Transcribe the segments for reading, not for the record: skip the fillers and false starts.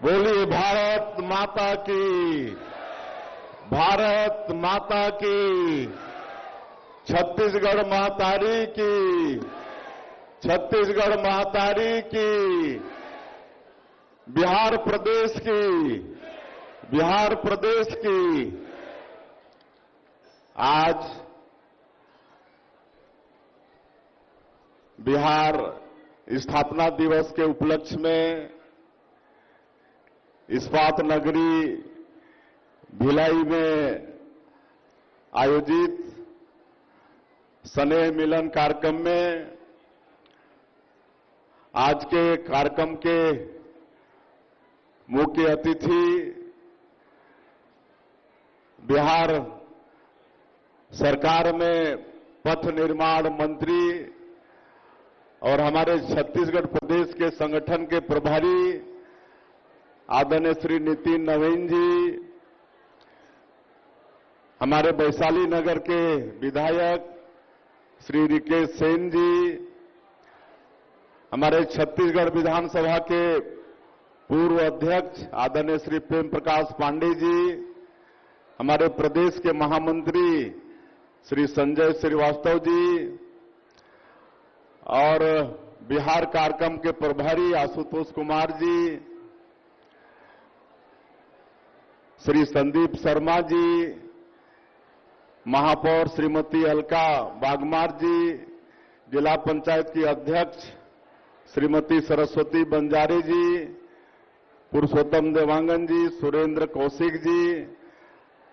बोलिए भारत माता की, भारत माता की, छत्तीसगढ़ महातारी की, छत्तीसगढ़ महातारी की, बिहार प्रदेश की, बिहार प्रदेश की। आज बिहार स्थापना दिवस के उपलक्ष्य में इस्पात नगरी भिलाई में आयोजित स्नेह मिलन कार्यक्रम में आज के कार्यक्रम के मुख्य अतिथि बिहार सरकार में पथ निर्माण मंत्री और हमारे छत्तीसगढ़ प्रदेश के संगठन के प्रभारी आदरणीय श्री नितिन नवीन जी, हमारे वैशाली नगर के विधायक श्री रिकेश सेन जी, हमारे छत्तीसगढ़ विधानसभा के पूर्व अध्यक्ष आदरणीय श्री प्रेम प्रकाश पांडे जी, हमारे प्रदेश के महामंत्री श्री संजय श्रीवास्तव जी और बिहार कार्यक्रम के प्रभारी आशुतोष कुमार जी, श्री संदीप शर्मा जी, महापौर श्रीमती अलका बागमार जी, जिला पंचायत की अध्यक्ष श्रीमती सरस्वती बंजारे जी, पुरुषोत्तम देवांगन जी, सुरेंद्र कौशिक जी,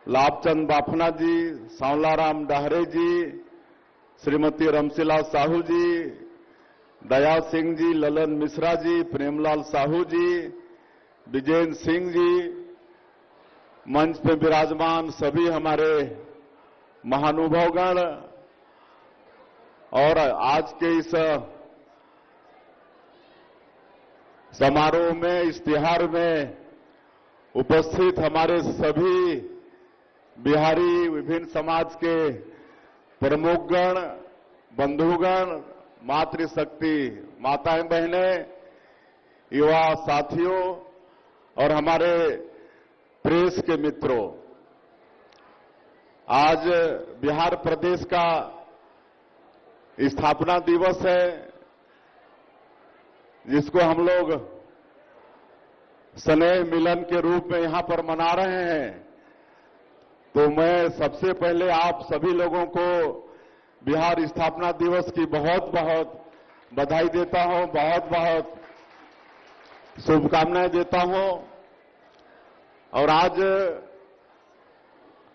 लाभचंद बाफना जी, सांवलाराम डाहरे जी, श्रीमती रमशिला साहू जी, दया सिंह जी, ललन मिश्रा जी, प्रेमलाल साहू जी, विजेंद्र सिंह जी, मंच पे विराजमान सभी हमारे महानुभावगण और आज के इस समारोह में, इस त्योहार में उपस्थित हमारे सभी बिहारी विभिन्न समाज के प्रमुखगण, बंधुगण, मातृशक्ति माताएं बहनें, युवा साथियों और हमारे प्रेस के मित्रों, आज बिहार प्रदेश का स्थापना दिवस है जिसको हम लोग स्नेह मिलन के रूप में यहां पर मना रहे हैं। तो मैं सबसे पहले आप सभी लोगों को बिहार स्थापना दिवस की बहुत बहुत बधाई देता हूं, बहुत बहुत शुभकामनाएं देता हूं। और आज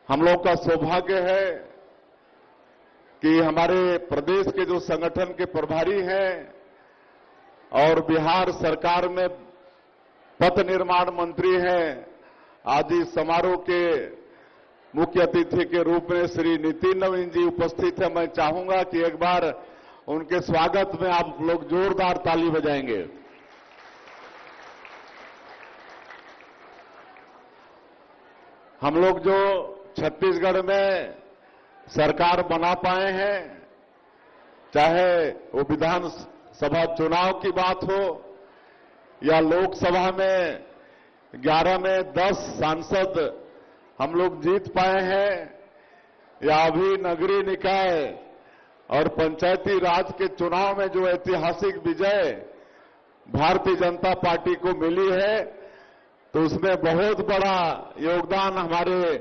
हम लोग का सौभाग्य है कि हमारे प्रदेश के जो संगठन के प्रभारी हैं और बिहार सरकार में पथ निर्माण मंत्री हैं, आज इस समारोह के मुख्य अतिथि के रूप में श्री नितिन नवीन जी उपस्थित हैं। मैं चाहूंगा कि एक बार उनके स्वागत में आप लोग जोरदार ताली बजाएंगे। हम लोग जो छत्तीसगढ़ में सरकार बना पाए हैं, चाहे वो विधानसभा चुनाव की बात हो या लोकसभा में 11 में 10 सांसद हम लोग जीत पाए हैं, या अभी नगरीय निकाय और पंचायती राज के चुनाव में जो ऐतिहासिक विजय भारतीय जनता पार्टी को मिली है, तो उसमें बहुत बड़ा योगदान हमारे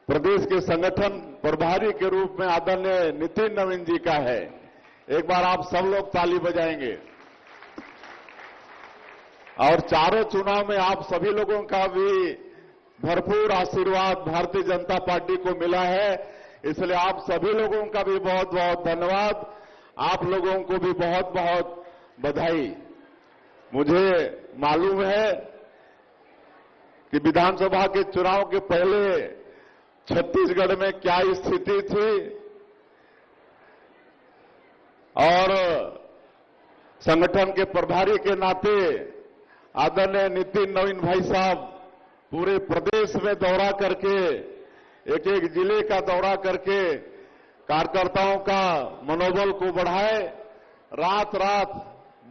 प्रदेश के संगठन प्रभारी के रूप में आदरणीय नितिन नवीन जी का है। एक बार आप सब लोग ताली बजाएंगे। और चारों चुनाव में आप सभी लोगों का भी भरपूर आशीर्वाद भारतीय जनता पार्टी को मिला है, इसलिए आप सभी लोगों का भी बहुत बहुत धन्यवाद। आप लोगों को भी बहुत बहुत बधाई। मुझे मालूम है कि विधानसभा के चुनाव के पहले छत्तीसगढ़ में क्या स्थिति थी और संगठन के प्रभारी के नाते आदरणीय नितिन नवीन भाई साहब पूरे प्रदेश में दौरा करके, एक एक जिले का दौरा करके कार्यकर्ताओं का मनोबल को बढ़ाए। रात रात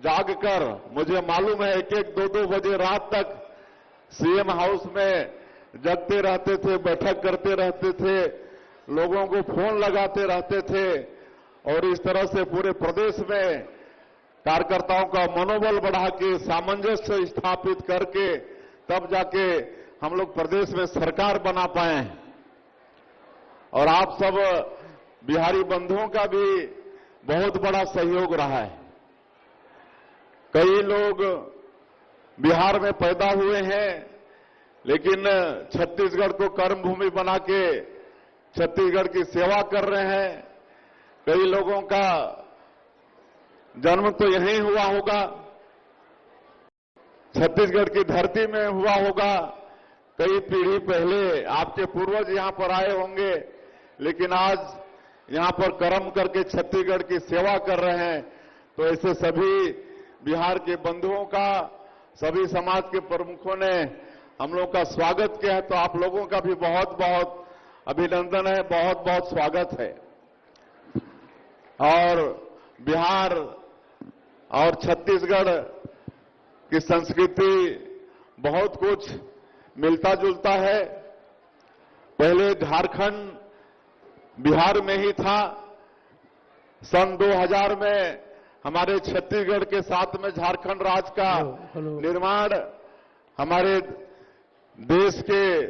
जागकर, मुझे मालूम है 1-1, 2-2 बजे रात तक सीएम हाउस में जगते रहते थे, बैठक करते रहते थे, लोगों को फोन लगाते रहते थे और इस तरह से पूरे प्रदेश में कार्यकर्ताओं का मनोबल बढ़ा के सामंजस्य स्थापित करके तब जाके हम लोग प्रदेश में सरकार बना पाए हैं। और आप सब बिहारी बंधुओं का भी बहुत बड़ा सहयोग रहा है। कई लोग बिहार में पैदा हुए हैं लेकिन छत्तीसगढ़ को कर्मभूमि बना के छत्तीसगढ़ की सेवा कर रहे हैं। कई लोगों का जन्म तो यहीं हुआ होगा, छत्तीसगढ़ की धरती में हुआ होगा, कई पीढ़ी पहले आपके पूर्वज यहां पर आए होंगे, लेकिन आज यहां पर कर्म करके छत्तीसगढ़ की सेवा कर रहे हैं। तो ऐसे सभी बिहार के बंधुओं का, सभी समाज के प्रमुखों ने हम लोग का स्वागत किया है, तो आप लोगों का भी बहुत बहुत अभिनंदन है, बहुत बहुत स्वागत है। और बिहार और छत्तीसगढ़ की संस्कृति बहुत कुछ मिलता जुलता है। पहले झारखंड बिहार में ही था। सन 2000 में हमारे छत्तीसगढ़ के साथ में झारखंड राज्य का निर्माण हमारे देश के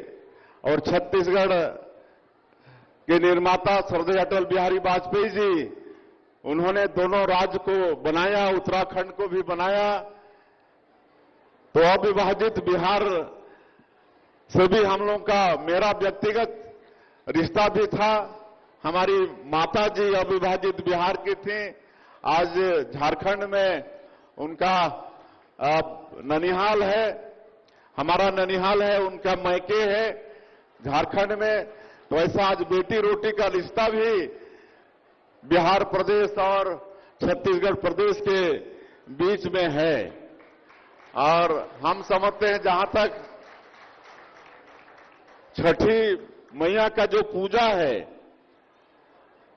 और छत्तीसगढ़ के निर्माता स्वर्गीय अटल बिहारी वाजपेयी जी, उन्होंने दोनों राज्य को बनाया, उत्तराखंड को भी बनाया। तो अविभाजित बिहार से भी हम लोग का मेरा व्यक्तिगत रिश्ता भी था। हमारी माता जी अविभाजित बिहार की थी। आज झारखंड में उनका ननिहाल है, हमारा ननिहाल है, उनका मैके है झारखंड में। तो ऐसा आज बेटी रोटी का रिश्ता भी बिहार प्रदेश और छत्तीसगढ़ प्रदेश के बीच में है। और हम समझते हैं जहां तक छठी मैया का जो पूजा है,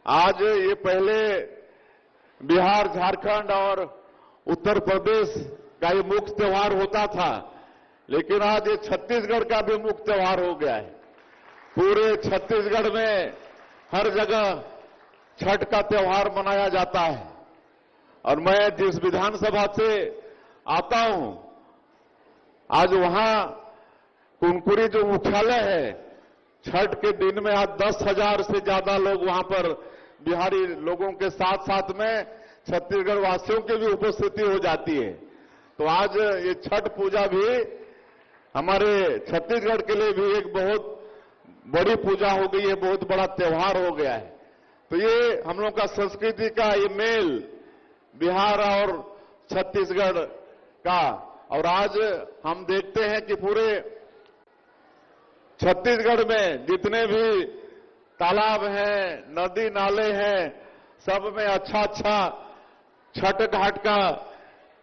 आज ये पहले बिहार, झारखंड और उत्तर प्रदेश का ये मुख्य त्योहार होता था, लेकिन आज ये छत्तीसगढ़ का भी मुख्य त्योहार हो गया है। पूरे छत्तीसगढ़ में हर जगह छठ का त्योहार मनाया जाता है। और मैं जिस विधानसभा से आता हूं, आज वहां कुनकुरी जो मुख्यालय है, छठ के दिन में आज 10,000 से ज्यादा लोग वहां पर बिहारी लोगों के साथ साथ में छत्तीसगढ़ वासियों की भी उपस्थिति हो जाती है। तो आज ये छठ पूजा भी हमारे छत्तीसगढ़ के लिए भी एक बहुत बड़ी पूजा हो गई है, बहुत बड़ा त्योहार हो गया है। तो ये हम लोग का संस्कृति का ये मेल बिहार और छत्तीसगढ़ का। और आज हम देखते हैं कि पूरे छत्तीसगढ़ में जितने भी तालाब हैं, नदी नाले हैं, सब में अच्छा अच्छा छठ घाट का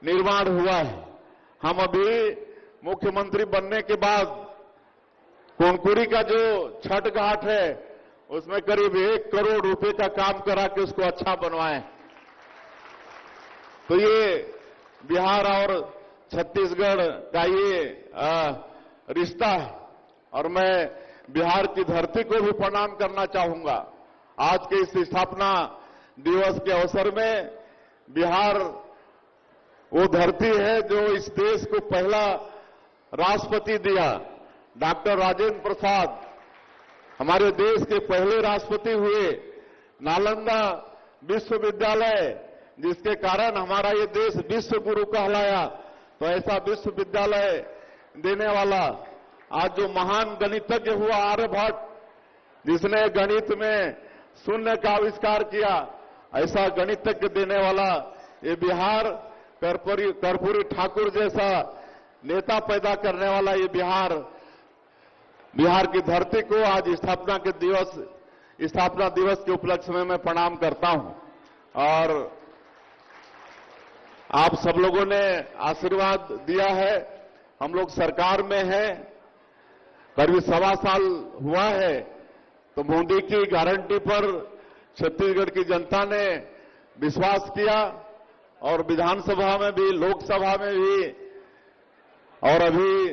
निर्माण हुआ है। हम अभी मुख्यमंत्री बनने के बाद कुनकुरी का जो छठ घाट है, उसमें करीब 1 करोड़ रुपए का काम करा के उसको अच्छा बनवाएं। तो ये बिहार और छत्तीसगढ़ का ये रिश्ता है। और मैं बिहार की धरती को भी प्रणाम करना चाहूंगा। आज के इस स्थापना दिवस के अवसर में बिहार वो धरती है जो इस देश को पहला राष्ट्रपति दिया। डॉक्टर राजेंद्र प्रसाद हमारे देश के पहले राष्ट्रपति हुए। नालंदा विश्वविद्यालय, जिसके कारण हमारा ये देश विश्व गुरु कहलाया। तो ऐसा विश्वविद्यालय देने वाला आज जो महान गणितज्ञ हुआ आर्यभट्ट, जिसने गणित में शून्य का आविष्कार किया, ऐसा गणितज्ञ देने वाला ये बिहार, कर्पूरी ठाकुर जैसा नेता पैदा करने वाला ये बिहार की धरती को आज स्थापना दिवस के उपलक्ष्य में मैं प्रणाम करता हूं। और आप सब लोगों ने आशीर्वाद दिया है। हम लोग सरकार में हैं, करीब 1.25 साल हुआ है। तो मोदी की गारंटी पर छत्तीसगढ़ की जनता ने विश्वास किया और विधानसभा में भी, लोकसभा में भी और अभी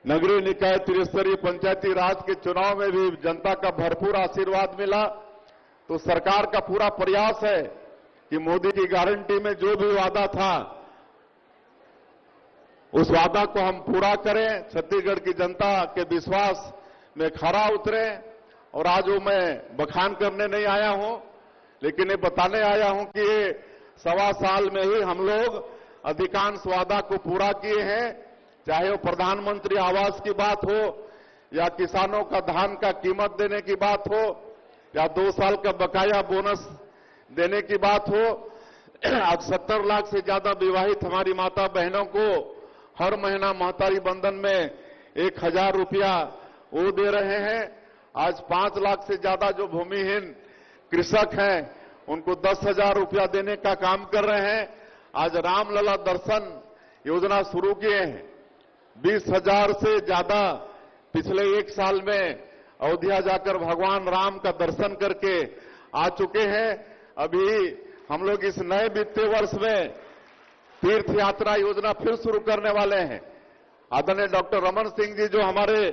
नगरीय निकाय त्रिस्तरीय पंचायती राज के चुनाव में भी जनता का भरपूर आशीर्वाद मिला। तो सरकार का पूरा प्रयास है कि मोदी की गारंटी में जो भी वादा था उस वादा को हम पूरा करें, छत्तीसगढ़ की जनता के विश्वास में खरा उतरें। और आज वो मैं बखान करने नहीं आया हूं, लेकिन ये बताने आया हूं कि ये 1.25 साल में ही हम लोग अधिकांश वादा को पूरा किए हैं। चाहे वो प्रधानमंत्री आवास की बात हो, या किसानों का धान का कीमत देने की बात हो, या 2 साल का बकाया बोनस देने की बात हो। आज 70 लाख से ज्यादा विवाहित हमारी माता बहनों को हर महीना महतारी बंधन में 1000 रुपया वो दे रहे हैं। आज 5 लाख से ज्यादा जो भूमिहीन कृषक हैं उनको 10,000 रुपया देने का काम कर रहे हैं। आज रामलला दर्शन योजना शुरू किए हैं। 20,000 से ज्यादा पिछले 1 साल में अयोध्या जाकर भगवान राम का दर्शन करके आ चुके हैं। अभी हम लोग इस नए वित्तीय वर्ष में तीर्थ यात्रा योजना फिर शुरू करने वाले हैं। आदरणीय डॉक्टर रमन सिंह जी, जो हमारे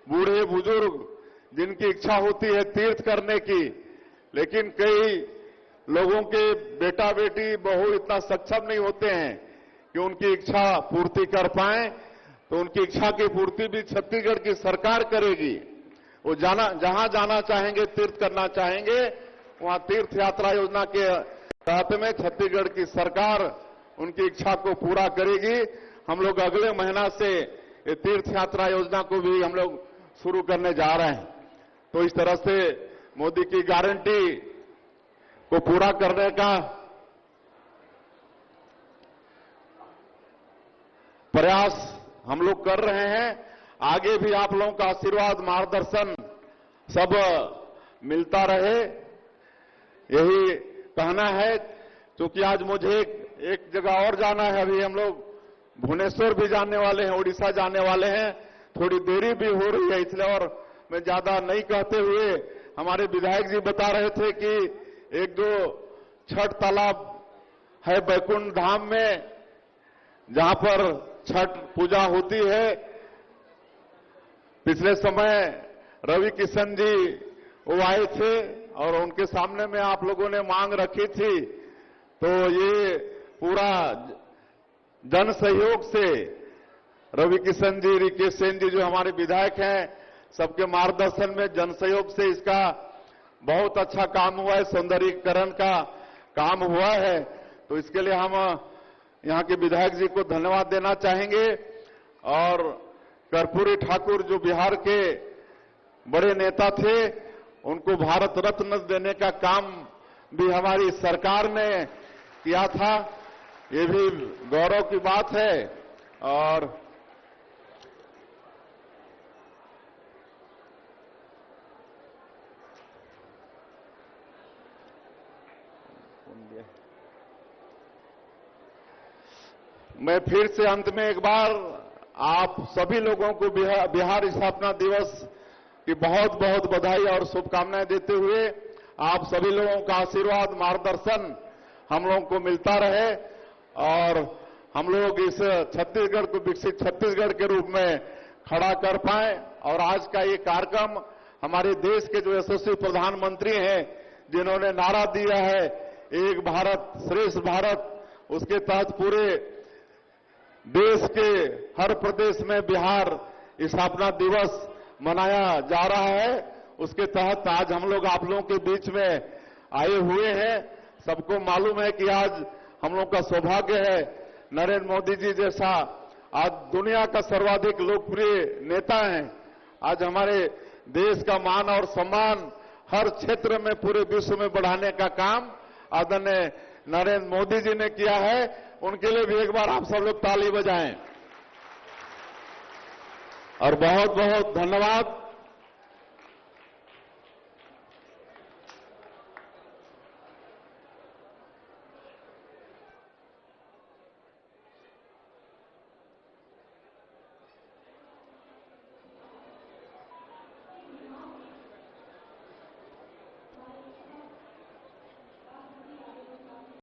बूढ़े बुजुर्ग जिनकी इच्छा होती है तीर्थ करने की, लेकिन कई लोगों के बेटा बेटी बहू इतना सक्षम नहीं होते हैं कि उनकी इच्छा पूर्ति कर पाए, तो उनकी इच्छा की पूर्ति भी छत्तीसगढ़ की सरकार करेगी। वो जहां जाना चाहेंगे, तीर्थ करना चाहेंगे, वहां तीर्थ यात्रा योजना के तहत में छत्तीसगढ़ की सरकार उनकी इच्छा को पूरा करेगी। हम लोग अगले महीना से ये तीर्थ यात्रा योजना को भी हम लोग शुरू करने जा रहे हैं। तो इस तरह से मोदी की गारंटी को पूरा करने का प्रयास हम लोग कर रहे हैं। आगे भी आप लोगों का आशीर्वाद, मार्गदर्शन सब मिलता रहे, यही कहना है। क्योंकि आज मुझे एक जगह और जाना है। अभी हम लोग भुवनेश्वर भी जाने वाले हैं, उड़ीसा जाने वाले हैं। थोड़ी देरी भी हो रही है, इसलिए और मैं ज्यादा नहीं कहते हुए, हमारे विधायक जी बता रहे थे कि 1-2 छठ तालाब है बैकुंठ धाम में, जहां पर छठ पूजा होती है। पिछले समय रवि किशन जी वो आए थे और उनके सामने में आप लोगों ने मांग रखी थी। तो ये पूरा जन सहयोग से रवि किशन जी, रिकेश सेन जी जो हमारे विधायक हैं, सबके मार्गदर्शन में जन सहयोग से इसका बहुत अच्छा काम हुआ है, सौंदर्यीकरण का काम हुआ है। तो इसके लिए हम यहां के विधायक जी को धन्यवाद देना चाहेंगे। और कर्पूरी ठाकुर जो बिहार के बड़े नेता थे, उनको भारत रत्न देने का काम भी हमारी सरकार ने किया था, ये भी गौरव की बात है। और मैं फिर से अंत में एक बार आप सभी लोगों को बिहार स्थापना दिवस की बहुत बहुत बधाई और शुभकामनाएं देते हुए, आप सभी लोगों का आशीर्वाद, मार्गदर्शन हम लोगों को मिलता रहे और हम लोग इस छत्तीसगढ़ को विकसित छत्तीसगढ़ के रूप में खड़ा कर पाए। और आज का ये कार्यक्रम हमारे देश के जो यशस्वी प्रधानमंत्री हैं, जिन्होंने नारा दिया है एक भारत श्रेष्ठ भारत, उसके तहत पूरे देश के हर प्रदेश में बिहार स्थापना दिवस मनाया जा रहा है। उसके तहत आज हम लोग आप लोगों के बीच में आए हुए हैं। सबको मालूम है कि आज हम लोग का सौभाग्य है, नरेंद्र मोदी जी जैसा आज दुनिया का सर्वाधिक लोकप्रिय नेता हैं। आज हमारे देश का मान और सम्मान हर क्षेत्र में पूरे विश्व में बढ़ाने का काम आदरणीय नरेंद्र मोदी जी ने किया है। उनके लिए भी एक बार आप सब लोग ताली बजाएं। और बहुत बहुत धन्यवाद।